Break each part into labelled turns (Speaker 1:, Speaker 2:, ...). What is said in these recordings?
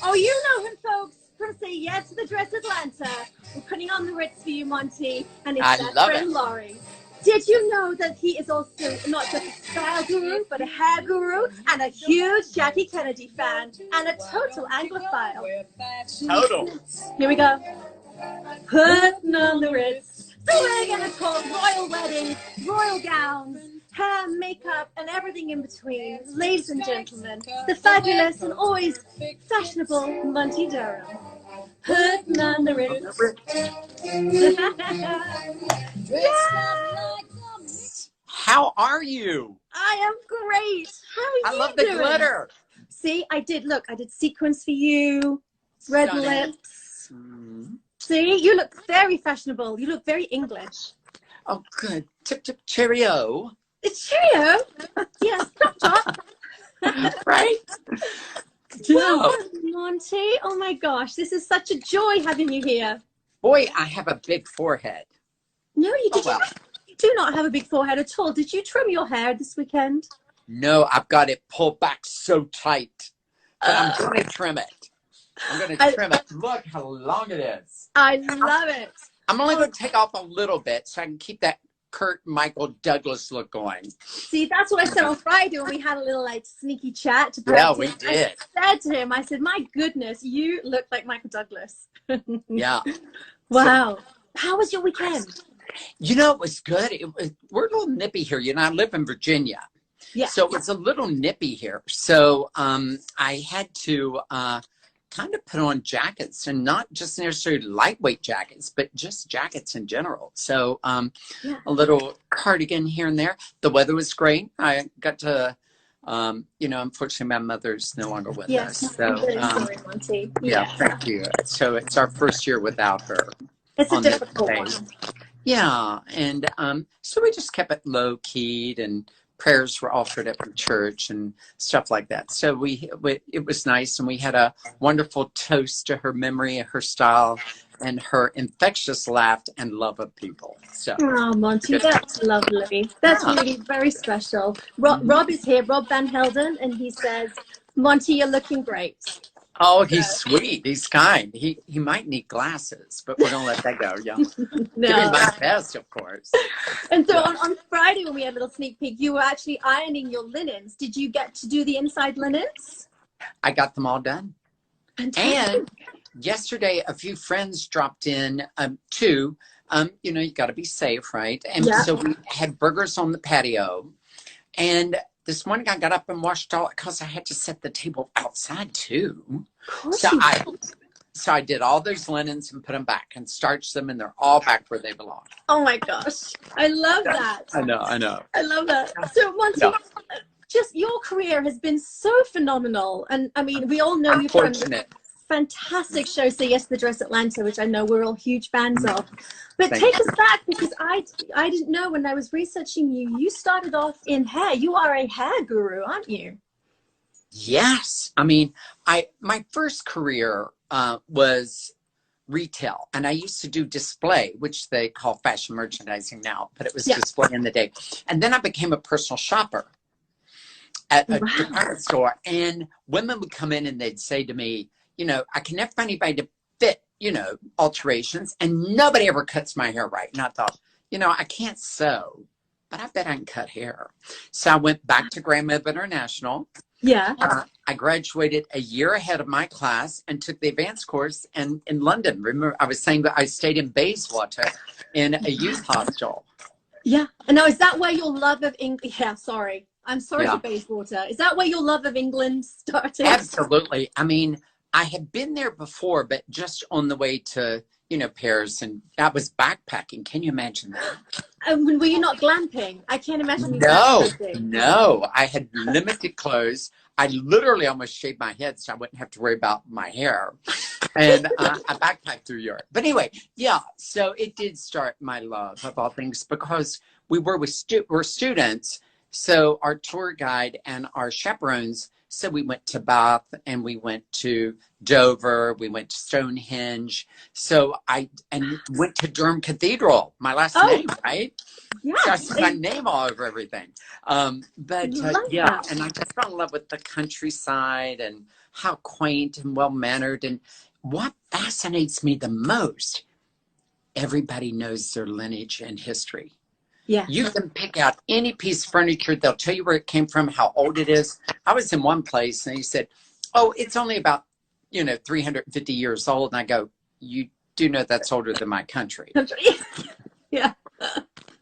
Speaker 1: Oh, you know him, folks. From Say Yes to the Dress Atlanta. We're putting on the Ritz for you, Monte, and it's
Speaker 2: I
Speaker 1: that
Speaker 2: love
Speaker 1: friend
Speaker 2: it.
Speaker 1: Laurie. Did you know that he is also not just a style guru, but a hair guru and a huge Jackie Kennedy fan and a total Anglophile?
Speaker 2: Total.
Speaker 1: Here we go. Putting on the Ritz. So we're going to talk royal weddings, royal gowns, hair, makeup, and everything in between. Ladies and gentlemen, the fabulous and always fashionable Monte Durham. Putting on the Ritz.
Speaker 2: Yes. How are you?
Speaker 1: I am great. How are
Speaker 2: I
Speaker 1: you
Speaker 2: love the
Speaker 1: doing?
Speaker 2: glitter.
Speaker 1: See, I did sequins for you, red
Speaker 2: Stunning.
Speaker 1: lips.
Speaker 2: Mm.
Speaker 1: See, you look very fashionable. You look very English.
Speaker 2: Oh, good. Tip, tip, cheerio.
Speaker 1: It's cheerio. Yes, top.
Speaker 2: Right?
Speaker 1: Welcome, Monte. Oh my gosh, this is such a joy having you here.
Speaker 2: Boy, I have a big forehead.
Speaker 1: No, you
Speaker 2: Oh,
Speaker 1: did
Speaker 2: well.
Speaker 1: You do not have a big forehead at all. Did you trim your hair this weekend?
Speaker 2: No, I've got it pulled back so tight. But I'm going to trim it. I'm going to trim it. Look how long it is.
Speaker 1: I love it.
Speaker 2: I'm only going to take off a little bit so I can keep that Kurt Michael Douglas look going.
Speaker 1: See, that's what I said on Friday when we had a little like sneaky chat. To
Speaker 2: Yeah, we did.
Speaker 1: I said to him, I said, my goodness, you look like Michael Douglas.
Speaker 2: Yeah.
Speaker 1: Wow. So, how was your weekend?
Speaker 2: You know, it was good. We're a little nippy here. You know, I live in Virginia.
Speaker 1: Yeah.
Speaker 2: So it's a little nippy here. So I had to kind of put on jackets, and not just necessarily lightweight jackets, but just jackets in general. So a little cardigan here and there. The weather was great. I got to, you know, unfortunately my mother's no longer with us. So,
Speaker 1: I'm very sorry, Monte.
Speaker 2: Yeah, thank you. So it's our first year without her.
Speaker 1: It's a difficult one.
Speaker 2: Yeah, and so we just kept it low-keyed, and prayers were offered at the church and stuff like that. So it was nice, and we had a wonderful toast to her memory, her style, and her infectious laugh and love of people. So,
Speaker 1: oh, Monte, that's lovely. That's really very special. Rob is here, Rob Van Helden, and he says, Monte, you're looking great.
Speaker 2: Oh, he's sweet. He's kind. He might need glasses, but we're going to let that go. Yeah.
Speaker 1: No.
Speaker 2: Give him my best, of course.
Speaker 1: And so on Friday when we had a little sneak peek, you were actually ironing your linens. Did you get to do the inside linens?
Speaker 2: I got them all done.
Speaker 1: Fantastic.
Speaker 2: And yesterday, a few friends dropped in too. You know, you got to be safe, right? And so we had burgers on the patio. And this morning I got up and washed all because I had to set the table outside too. So I did all those linens and put them back and starched them, and they're all back where they belong.
Speaker 1: Oh my gosh. I love that.
Speaker 2: I know.
Speaker 1: I love that. So Monte, just your career has been so phenomenal. And I mean, we all know you from the fantastic show Say Yes to the Dress Atlanta, which I know we're all huge fans of. But take us back, because I didn't know when I was researching you, you started off in hair. You are a hair guru, aren't you?
Speaker 2: Yes. I mean, my first career was retail, and I used to do display, which they call fashion merchandising now, but it was display in the day. And then I became a personal shopper at a department store, and women would come in and they'd say to me, you know, I can never find anybody to fit, you know, alterations, and nobody ever cuts my hair right. And I thought, you know, I can't sew, but I bet I can cut hair. So I went back to Grandmother International.
Speaker 1: Yeah.
Speaker 2: I graduated a year ahead of my class and took the advanced course in London. Remember, I was saying that I stayed in Bayswater in a youth hostel.
Speaker 1: Yeah. And now, is that where your love of England? Yeah, sorry. I'm sorry for Bayswater. Is that where your love of England started? Absolutely.
Speaker 2: I mean, I had been there before, but just on the way to, you know, Paris, and that was backpacking. Can you imagine that?
Speaker 1: Were you not glamping? I can't imagine you
Speaker 2: No. I had limited clothes. I literally almost shaved my head so I wouldn't have to worry about my hair. And I backpacked through Europe. But anyway, so it did start my love of all things, because we were we're students. So our tour guide and our chaperones, so we went to Bath, and we went to Dover, we went to Stonehenge. So I went to Durham Cathedral, my last name, right? Yeah. So I see my name all over everything. And I just fell in love with the countryside and how quaint and well-mannered. And what fascinates me the most, everybody knows their lineage and history.
Speaker 1: Yeah.
Speaker 2: You can pick out any piece of furniture. They'll tell you where it came from, how old it is. I was in one place and he said, oh, it's only about, 350 years old. And I go, you do know that's older than my country.
Speaker 1: Yeah.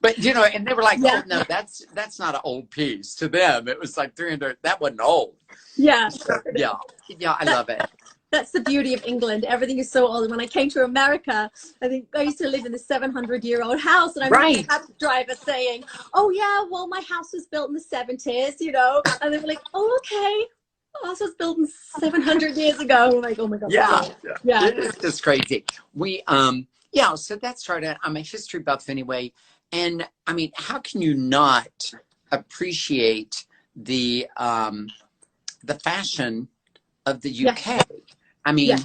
Speaker 2: But, and they were like, oh, no, that's not an old piece. To them, it was like 300. That wasn't old.
Speaker 1: Yeah.
Speaker 2: So, yeah, I love it.
Speaker 1: That's the beauty of England. Everything is so old. When I came to America, I think I used to live in a 700-year-old house, and I remember the cab driver saying, oh, yeah, well, my house was built in the 70s, And they were like, oh, okay. The house was built in 700 years ago. I'm like, oh, my God.
Speaker 2: Yeah.
Speaker 1: It's
Speaker 2: just crazy. We, so that started. I'm a history buff anyway. And, I mean, how can you not appreciate the fashion of the UK? Yeah. I mean,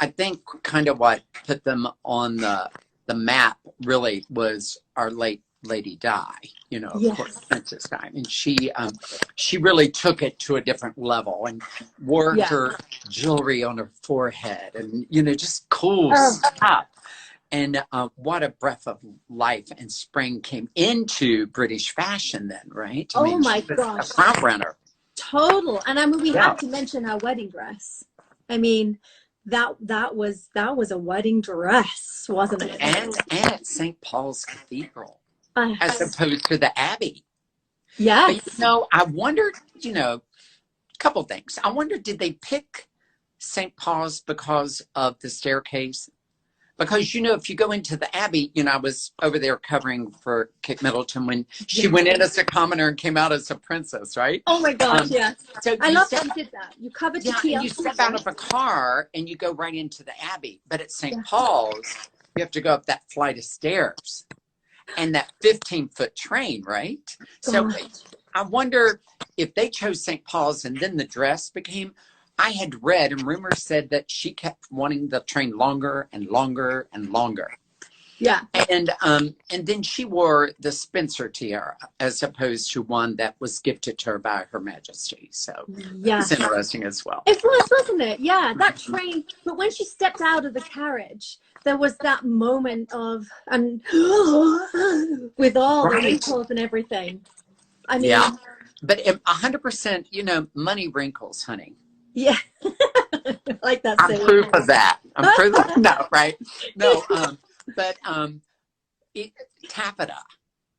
Speaker 2: I think kind of what put them on the map really was our late Lady Di, of course, Princess Di. And she really took it to a different level and wore her jewelry on her forehead and, just cool stuff. And what a breath of life and spring came into British fashion then, right? I mean,
Speaker 1: my
Speaker 2: she was
Speaker 1: gosh.
Speaker 2: a front runner. Total.
Speaker 1: And I mean, we have to mention her wedding dress. I mean, that was a wedding dress, wasn't it?
Speaker 2: And at St. Paul's Cathedral, as opposed to the Abbey.
Speaker 1: Yes.
Speaker 2: But, I wondered, a couple things. I wondered, did they pick St. Paul's because of the staircase? Because, if you go into the Abbey, I was over there covering for Kate Middleton when she went in as a commoner and came out as a princess, right?
Speaker 1: Oh, my gosh, yes.
Speaker 2: So
Speaker 1: I love that you did that. You covered the
Speaker 2: and you step out of a car and you go right into the Abbey. But at St. Paul's, you have to go up that flight of stairs and that 15-foot train, right? So I wonder if they chose St. Paul's and then the dress became... I had read and rumors said that she kept wanting the train longer and longer and longer.
Speaker 1: Yeah.
Speaker 2: And then she wore the Spencer tiara as opposed to one that was gifted to her by Her Majesty. So it's interesting as well.
Speaker 1: It was, wasn't it? Yeah, that train. But when she stepped out of the carriage, there was that moment of, and with all the wrinkles and everything. I mean,
Speaker 2: but 100%, money wrinkles, honey.
Speaker 1: Yeah. Like that.
Speaker 2: I'm proof of that. I'm proof of no, right? No, but taffeta,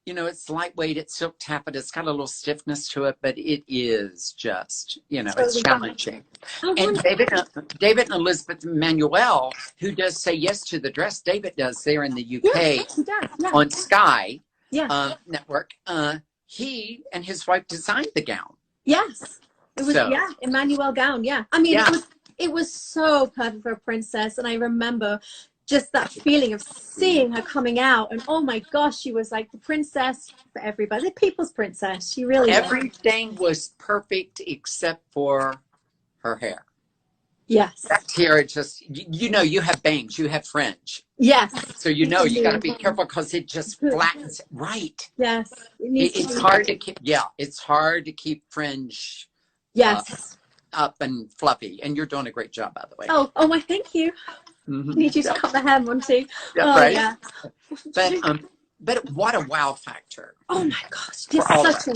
Speaker 2: it's lightweight, it's silk taffeta, it's got a little stiffness to it, but it is just, it's challenging. And David and Elizabeth Manuel, who does Say Yes to the Dress, David does there in the UK on Sky Network, he and his wife designed the gown.
Speaker 1: Yes. It was, Emmanuel gown, I mean, it was so perfect for a princess. And I remember just that feeling of seeing her coming out. And, oh, my gosh, she was like the princess for everybody. The people's princess. She really
Speaker 2: Everything was perfect except for her hair.
Speaker 1: Yes.
Speaker 2: That tiara just, you have bangs, you have fringe.
Speaker 1: Yes.
Speaker 2: So, you got to be careful because it just flattens. Right.
Speaker 1: Yes.
Speaker 2: It's hard to keep, it's hard to keep fringe.
Speaker 1: Yes.
Speaker 2: Up and fluffy. And you're doing a great job, by the way.
Speaker 1: Oh, my, thank you. Need you to cut the hair, Monte.
Speaker 2: Yeah. But what a wow factor.
Speaker 1: Oh, my gosh. Just such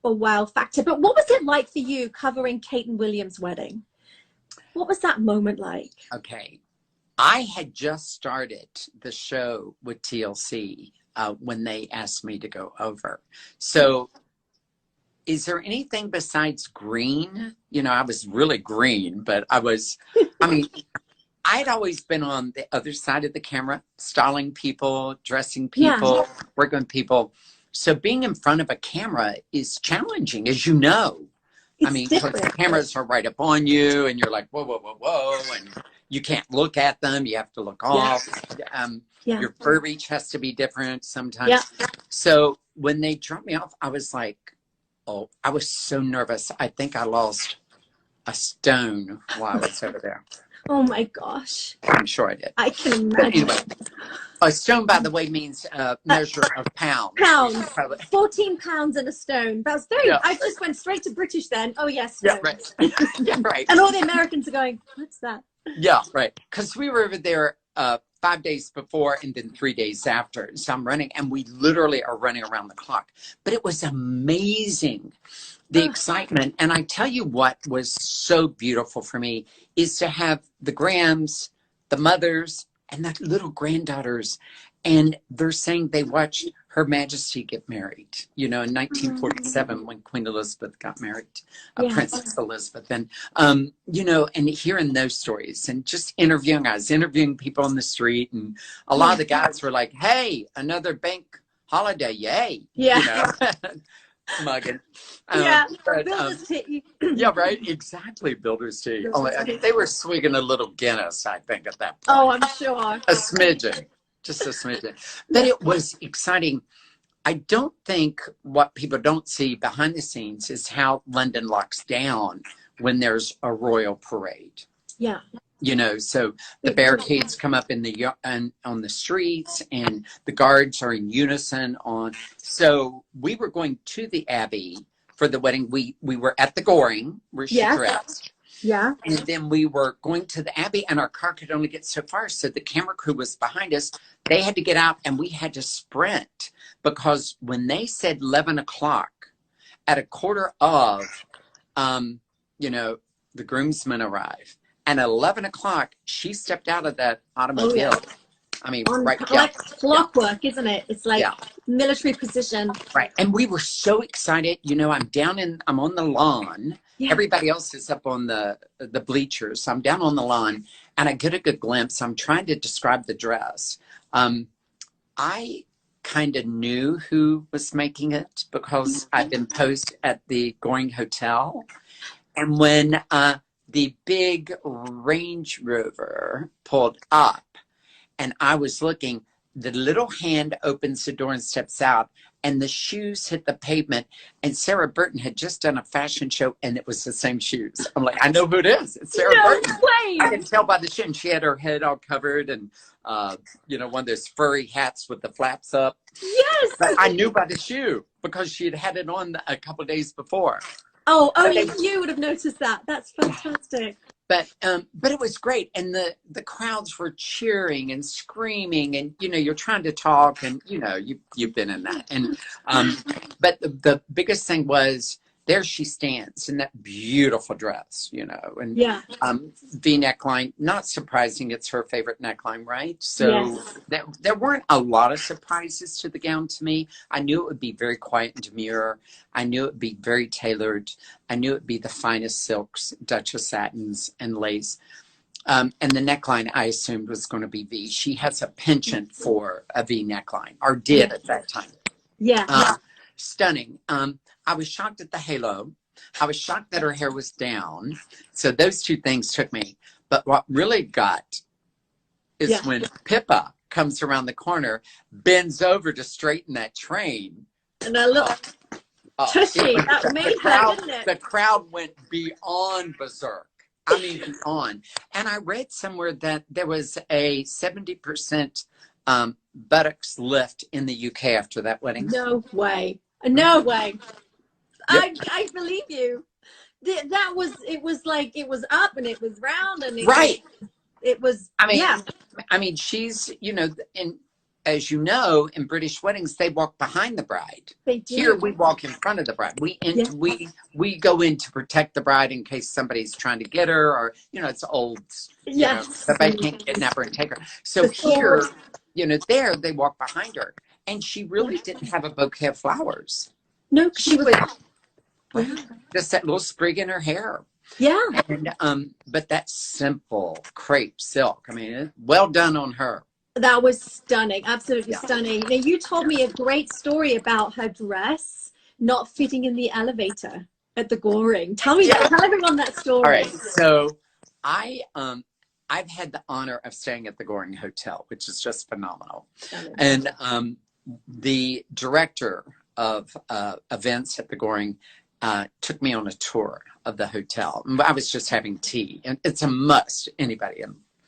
Speaker 1: a wow factor. But what was it like for you covering Kate and William's wedding? What was that moment like?
Speaker 2: Okay. I had just started the show with TLC when they asked me to go over. So... is there anything besides green? I was really green, but I'd always been on the other side of the camera, styling people, dressing people, working with people. So being in front of a camera is challenging, as you know. Because the cameras are right up on you and you're like, whoa, whoa, whoa, whoa. And you can't look at them. You have to look off. Your fur reach has to be different sometimes. So when they dropped me off, I was like, I was so nervous. I think I lost a stone while I was over there.
Speaker 1: Oh my gosh.
Speaker 2: I'm sure I did.
Speaker 1: I can
Speaker 2: But
Speaker 1: imagine.
Speaker 2: anyway, a stone, by the way, means measure of pounds.
Speaker 1: Pounds. 14 pounds in a stone. That's very,
Speaker 2: Yeah.
Speaker 1: I just went straight to British then. Oh yes.
Speaker 2: Yeah, right. Yeah, right.
Speaker 1: And all the Americans are going, what's that?
Speaker 2: Yeah, right. Because we were over there 5 days before and then 3 days after. So I'm running, and we literally are running around the clock. But it was amazing, the excitement. And I tell you what was so beautiful for me is to have the Grahams, the mothers, and the little granddaughters. And they're saying they watched Her Majesty get married, you know, in 1947 when Queen Elizabeth got married, Princess Elizabeth. And, you know, and hearing those stories and just interviewing, I was interviewing people on the street, and a lot of the guys were like, hey, another bank holiday, yay.
Speaker 1: Yeah.
Speaker 2: You know? Mugging.
Speaker 1: But, builder's tea.
Speaker 2: Yeah, right. Exactly. Builder's tea. They were swigging a little Guinness, I think, at that point.
Speaker 1: Oh, I'm sure.
Speaker 2: A smidgen. Just a smidgen. But it was exciting. I don't think what people don't see behind the scenes is how London locks down when there's a royal parade.
Speaker 1: Yeah.
Speaker 2: You know, so the barricades come up in the on the streets, and the guards are in unison on. So we were going to the Abbey for the wedding. We were at the Goring where she dressed.
Speaker 1: Yeah.
Speaker 2: And then we were going to the Abbey, and our car could only get so far. So the camera crew was behind us. They had to get out, and we had to sprint, because when they said 11 o'clock, at a quarter of, you know, the groomsmen arrive. And at 11 o'clock, she stepped out of that automobile.
Speaker 1: Oh, yeah.
Speaker 2: I mean,
Speaker 1: like clockwork, isn't it? It's like military precision.
Speaker 2: Right. And we were so excited. You know, I'm on the lawn. Yeah. Everybody else is up on the bleachers. So I'm down on the lawn, and I get a good glimpse. I'm trying to describe the dress. I kind of knew who was making it because I'd been posed at the Goring Hotel. And when the big Range Rover pulled up, and I was looking, the little hand opens the door and steps out, and the shoes hit the pavement. And Sarah Burton had just done a fashion show, and it was the same shoes. I'm like, I know who it is. It's Sarah Burton.
Speaker 1: Way.
Speaker 2: I can tell by the shoe. And she had her head all covered, and, you know, one of those furry hats with the flaps up.
Speaker 1: Yes.
Speaker 2: But I knew by the shoe because she had it on a couple of days before.
Speaker 1: Oh, only you would have noticed that. That's fantastic.
Speaker 2: But it was great, and the crowds were cheering and screaming, and you know, you're trying to talk, and you know, you've been in that, and but the biggest thing was, there she stands in that beautiful dress, you know, and V neckline. Not surprising, it's her favorite neckline, right? So there weren't a lot of surprises to the gown to me. I knew it would be very quiet and demure. I knew it would be very tailored. I knew it would be the finest silks, Duchess satins, and lace. And the neckline, I assumed, was going to be V. She has a penchant for a V neckline, or did at that time.
Speaker 1: Yeah.
Speaker 2: Stunning. I was shocked at the halo. I was shocked that her hair was down. So those two things took me. But what really got is when Pippa comes around the corner, bends over to straighten that train.
Speaker 1: And I look, tushy, that made her, didn't it?
Speaker 2: The crowd went beyond berserk. I mean, beyond. And I read somewhere that there was a 70% buttocks lift in the UK after that wedding.
Speaker 1: No way. No way. Yep. I believe you. That was, it was like, it was up and it was round and it was,
Speaker 2: I mean, she's, you know, as you know, in British weddings, they walk behind the bride.
Speaker 1: They do.
Speaker 2: Here, we walk in front of the bride. We go in to protect the bride in case somebody's trying to get her, or, you know, it's old, you know, somebody can't kidnap her and take her. So here, you know, there, they walk behind her. And she really didn't have a bouquet of flowers.
Speaker 1: No,
Speaker 2: she was just that little sprig in her hair.
Speaker 1: Yeah.
Speaker 2: And but that simple crepe silk, I mean, well done on her.
Speaker 1: That was stunning, absolutely stunning. Now, you told me a great story about her dress not fitting in the elevator at the Goring. Tell everyone that story.
Speaker 2: All right, so I've had the honor of staying at the Goring Hotel, which is just phenomenal. And the director of events at the Goring took me on a tour of the hotel. I was just having tea, and it's a must. Anybody?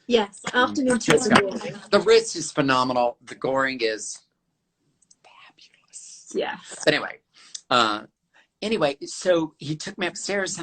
Speaker 1: Yes, afternoon tea in the morning.
Speaker 2: The Ritz is phenomenal. The Goring is fabulous.
Speaker 1: Yes.
Speaker 2: But anyway, so he took me upstairs, and